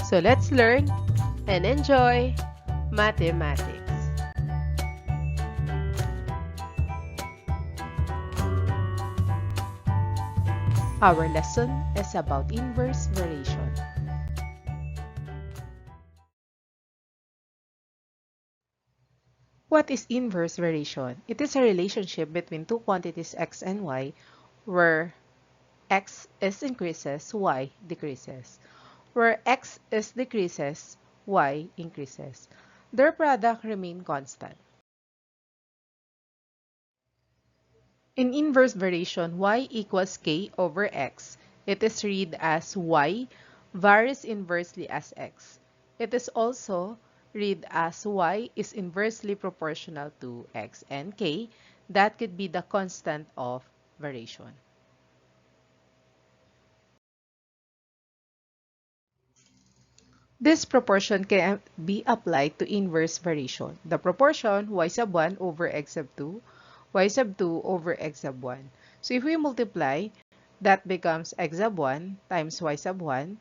So let's learn and enjoy mathematics. Our lesson is about inverse variation. What is inverse variation? It is a relationship between two quantities x and y where x is increases, y decreases. Where x is decreases, y increases. Their product remain constant. In inverse variation, y equals k over x. It is read as y varies inversely as x. It is also read as y is inversely proportional to x, and k, that could be the constant of variation. This proportion can be applied to inverse variation. The proportion y sub 1 over x sub 2, y sub 2 over x sub 1. So if we multiply, that becomes x sub 1 times y sub 1,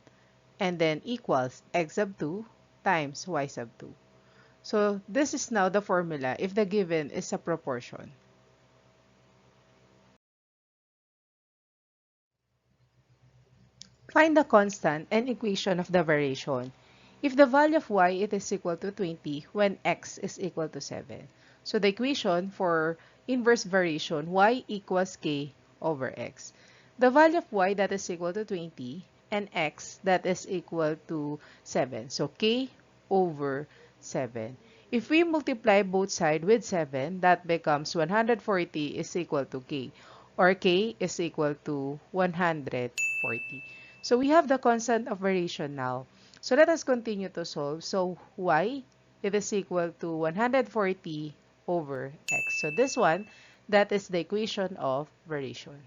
and then equals x sub 2 times y sub 2. So this is now the formula if the given is a proportion. Find the constant and equation of the variation. If the value of y it is equal to 20 when x is equal to 7. So the equation for inverse variation, y equals k over x. The value of y that is equal to 20 and x that is equal to 7. So k over 7. If we multiply both sides with 7, that becomes 140 is equal to k, or k is equal to 140. So we have the constant of variation now. So let us continue to solve. So y, it is equal to 140 over x. So this one, that is the equation of variation.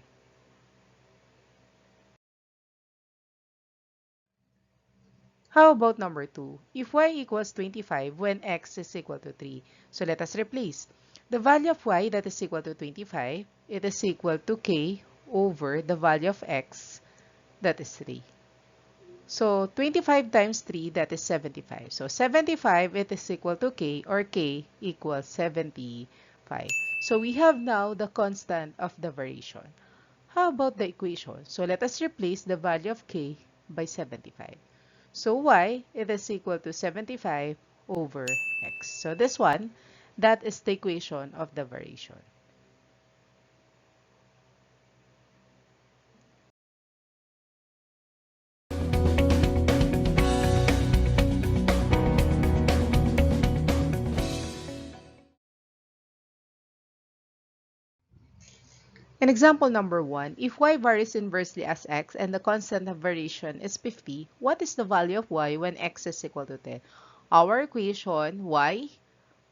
How about number 2? If y equals 25 when x is equal to 3. So let us replace. The value of y that is equal to 25, it is equal to k over the value of x, that is 3. So 25 times 3, that is 75. So 75, it is equal to k, or k equals 75. So we have now the constant of the variation. How about the equation? So let us replace the value of k by 75. So y, it is equal to 75 over x. So this one, that is the equation of the variation. In example number 1, if y varies inversely as x and the constant of variation is 50, what is the value of y when x is equal to 10? Our equation, y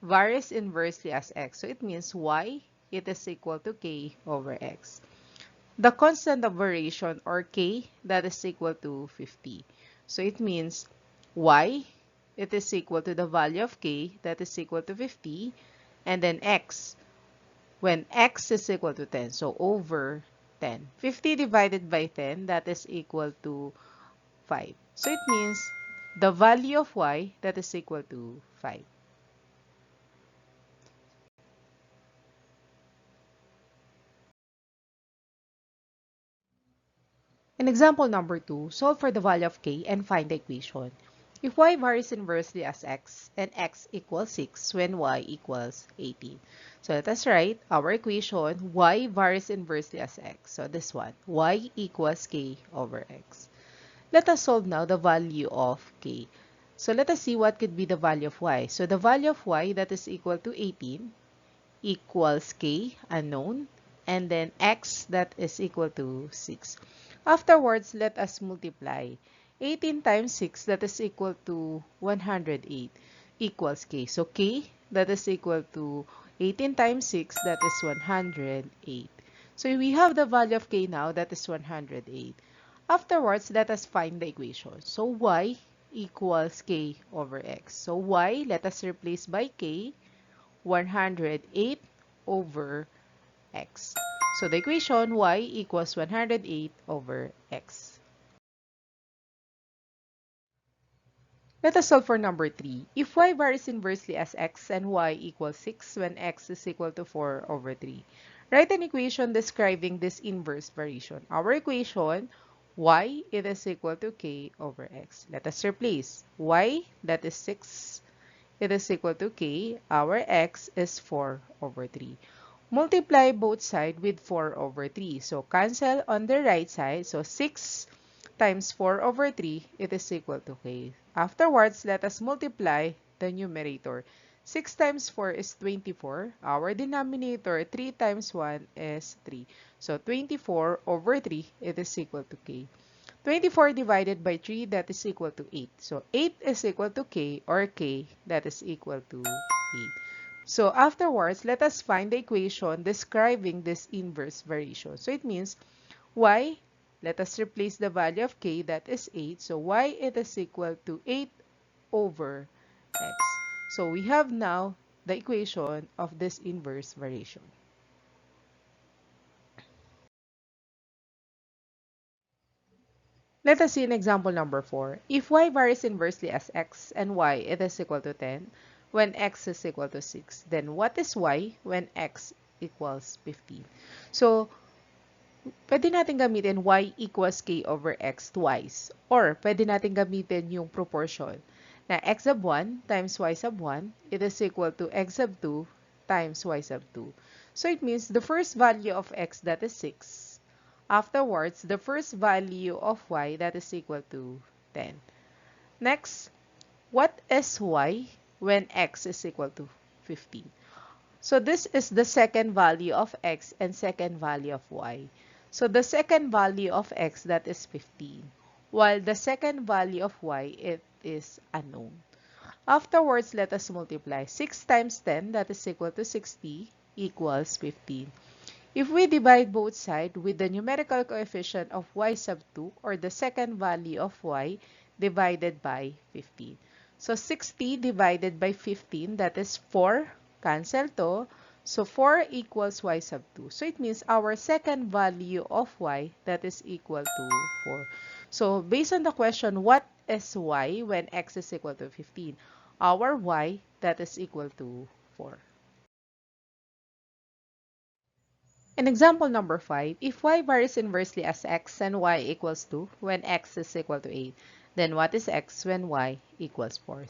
varies inversely as x. So it means y, it is equal to k over x. The constant of variation, or k, that is equal to 50. So it means y, it is equal to the value of k, that is equal to 50, and then x, when x is equal to 10, so over 10. 50 divided by 10, that is equal to 5. So it means the value of y, that is equal to 5. In example number 2, solve for the value of k and find the equation. If y varies inversely as x and x equals 6 when y equals 18. So let us write our equation, y varies inversely as x. So this one, y equals k over x. Let us solve now the value of k. So let us see what could be the value of y. So the value of y that is equal to 18 equals k, unknown, and then x that is equal to 6. Afterwards, let us multiply. 18 times 6, that is equal to 108, equals k. So k, that is equal to 18 times 6, that is 108. So we have the value of k now, that is 108. Afterwards, let us find the equation. So y equals k over x. So y, let us replace by k, 108 over x. So the equation y equals 108 over x. Let us solve for number 3. If y varies inversely as x and y equals 6 when x is equal to 4 over 3. Write an equation describing this inverse variation. Our equation, y it is equal to k over x. Let us replace y, that is 6, it is equal to k. Our x is 4 over 3. Multiply both sides with 4 over 3. So cancel on the right side. So 6 times 4 over 3, it is equal to k. Afterwards, let us multiply the numerator. 6 times 4 is 24. Our denominator, 3 times 1 is 3. So 24 over 3, it is equal to k. 24 divided by 3, that is equal to 8. So 8 is equal to k, or k, that is equal to 8. So afterwards, let us find the equation describing this inverse variation. So it means y, let us replace the value of k, that is 8. So y it is equal to 8 over x. So we have now the equation of this inverse variation. Let us see in example number 4. If y varies inversely as x and y it is equal to 10 when x is equal to 6, then what is y when x equals 15? So, pwede natin gamitin y equals k over x twice. Or, pwede natin gamitin yung proportion na x sub 1 times y sub 1, it is equal to x sub 2 times y sub 2. So, it means the first value of x, that is 6. Afterwards, the first value of y, that is equal to 10. Next, what is y when x is equal to 15? So this is the second value of x and second value of y. So the second value of x, that is 15, while the second value of y, it is unknown. Afterwards, let us multiply. 6 times 10, that is equal to 60, equals 15. If we divide both sides with the numerical coefficient of y sub 2, or the second value of y, divided by 15. So 60 divided by 15, that is 4. Cancel to. So 4 equals y sub 2. So it means our second value of y, that is equal to 4. So based on the question, what is y when x is equal to 15? Our y, that is equal to 4. In example number 5, if y varies inversely as x and y equals 2 when x is equal to 8, then what is x when y equals 4?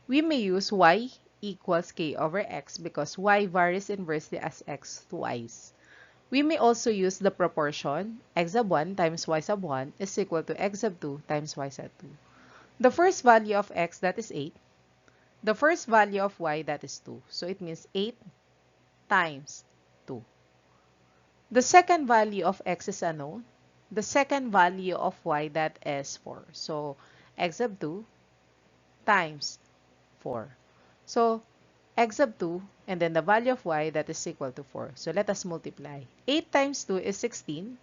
We may use y equals k over x because y varies inversely as x twice. We may also use the proportion x sub 1 times y sub 1 is equal to x sub 2 times y sub 2. The first value of x, that is 8. The first value of y, that is 2. So it means 8 times 2. The second value of x is unknown. The second value of y, that is 4. So, x sub 2 times 4. So, x sub 2 and then the value of y, that is equal to 4. So, let us multiply. 8 times 2 is 16.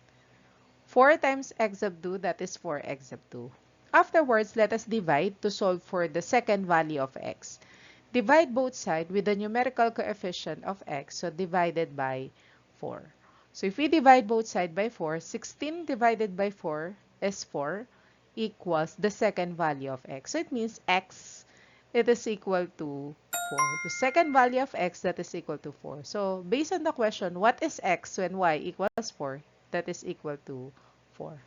4 times x sub 2, that is 4x sub 2. Afterwards, let us divide to solve for the second value of x. Divide both sides with the numerical coefficient of x, so divided by 4. So if we divide both sides by 4, 16 divided by 4 is 4 equals the second value of x. So it means x, it is equal to 4. The second value of x, that is equal to 4. So based on the question, what is x when y equals 4? That is equal to 4.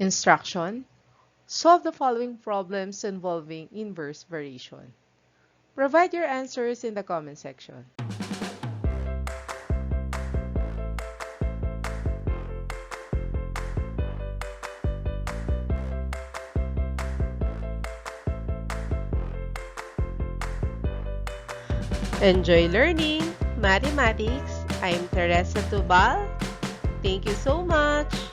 Instruction: solve the following problems involving inverse variation. Provide your answers in the comment section. Enjoy learning mathematics. I'm Teresa Tubal. Thank you so much.